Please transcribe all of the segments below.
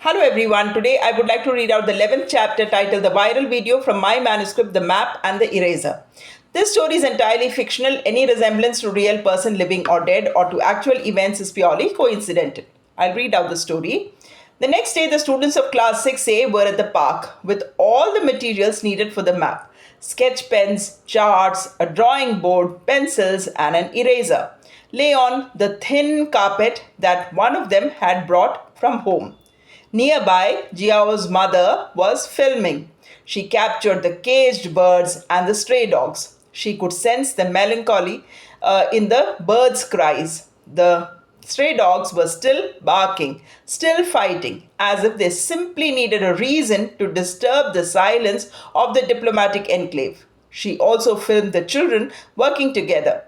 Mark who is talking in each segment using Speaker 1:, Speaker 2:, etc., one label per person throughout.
Speaker 1: Hello everyone, today I would like to read out the 11th chapter titled The Viral Video from my manuscript The Map and the Eraser. This story is entirely fictional. Any resemblance to a real person living or dead or to actual events is purely coincidental. I'll read out the story. The next day, the students of class 6A were at the park with all the materials needed for the map: sketch pens, charts, a drawing board, pencils, and an eraser lay on the thin carpet that one of them had brought from home. Nearby, Jiao's mother was filming. She captured the caged birds and the stray dogs. She could sense the melancholy in the birds' cries. The stray dogs were still barking, still fighting, as if they simply needed a reason to disturb the silence of the diplomatic enclave. She also filmed the children working together.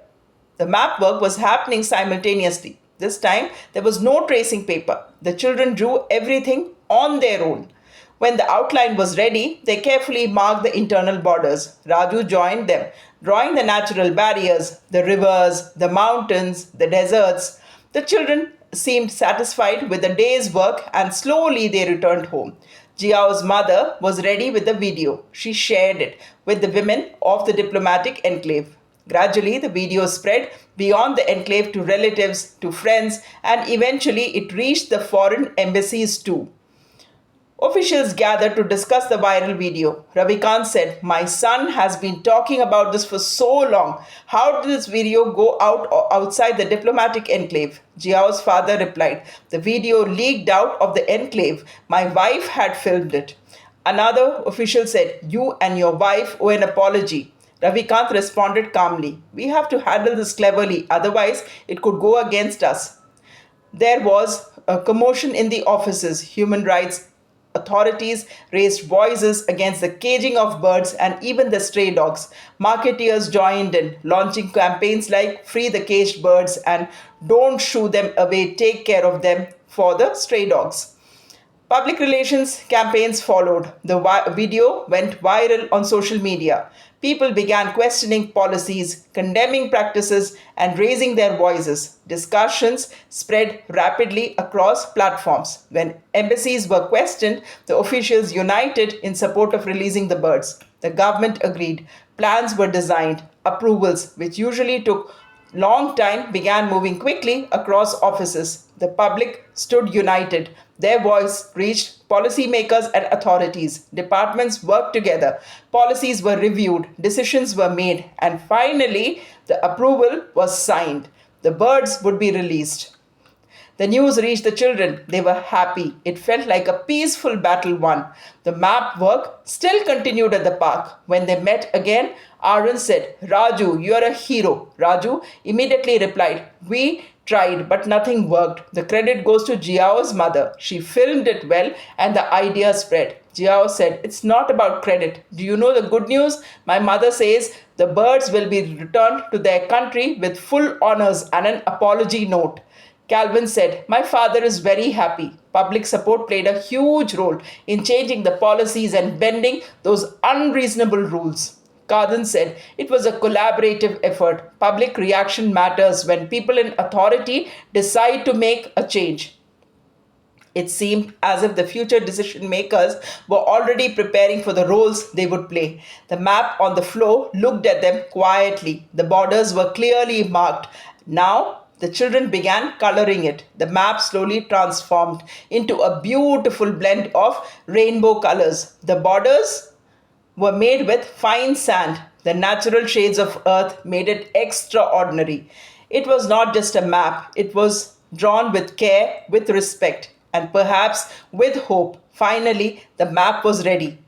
Speaker 1: The map work was happening simultaneously. This time, there was no tracing paper. The children drew everything on their own. When the outline was ready, they carefully marked the internal borders. Raju joined them, drawing the natural barriers, the rivers, the mountains, the deserts. The children seemed satisfied with the day's work and slowly they returned home. Jiao's mother was ready with the video. She shared it with the women of the diplomatic enclave. Gradually, the video spread beyond the enclave to relatives, to friends, and eventually it reached the foreign embassies too. Officials gathered to discuss the viral video. Ravikant said, "My son has been talking about this for so long. How did this video go out or outside the diplomatic enclave?" Jiao's father replied, "The video leaked out of the enclave. My wife had filmed it." Another official said, "You and your wife owe an apology." Ravikant responded calmly, "We have to handle this cleverly, otherwise, it could go against us." There was a commotion in the offices. Human rights authorities raised voices against the caging of birds and even the stray dogs. Marketeers joined in, launching campaigns like "Free the caged birds" and "Don't shoo them away, take care of them" for the stray dogs. Public relations campaigns followed. The video went viral on social media. People began questioning policies, condemning practices, and raising their voices. Discussions spread rapidly across platforms. When embassies were questioned, the officials united in support of releasing the birds. The government agreed. Plans were designed. Approvals, which usually took long time, began moving quickly across offices. The public stood united. Their voice reached policymakers and authorities. Departments worked together. Policies were reviewed. Decisions were made. And finally, the approval was signed. The birds would be released. The news reached the children. They were happy. It felt like a peaceful battle won. The map work still continued at the park. When they met again, Arun said, "Raju, you are a hero." Raju immediately replied, "We tried, but nothing worked. The credit goes to Jiao's mother. She filmed it well and the idea spread." Jiao said, "It's not about credit. Do you know the good news? My mother says the birds will be returned to their country with full honors and an apology note." Calvin said, "My father is very happy." Public support played a huge role in changing the policies and bending those unreasonable rules. Kadan said, "It was a collaborative effort. Public reaction matters when people in authority decide to make a change." It seemed as if the future decision makers were already preparing for the roles they would play. The map on the floor looked at them quietly. The borders were clearly marked. Now, the children began coloring it. The map slowly transformed into a beautiful blend of rainbow colors. The borders were made with fine sand. The natural shades of earth made it extraordinary. It was not just a map, it was drawn with care, with respect, and perhaps with hope. Finally, the map was ready.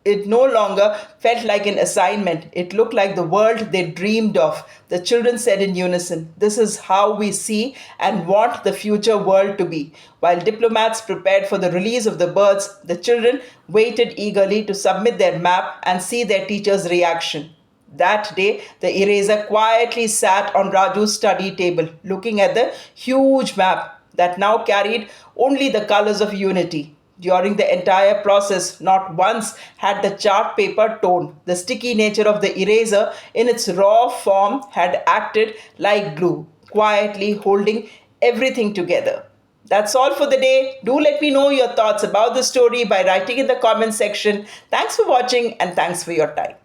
Speaker 1: It no longer felt like an assignment. It looked like the world they dreamed of. The children said in unison, "This is how we see and want the future world to be." While diplomats prepared for the release of the birds, the children waited eagerly to submit their map and see their teacher's reaction. That day, the eraser quietly sat on Raju's study table, looking at the huge map that now carried only the colors of unity. During the entire process, not once had the chart paper torn. The sticky nature of the eraser in its raw form had acted like glue, quietly holding everything together. That's all for the day. Do let me know your thoughts about the story by writing in the comment section. Thanks for watching and thanks for your time.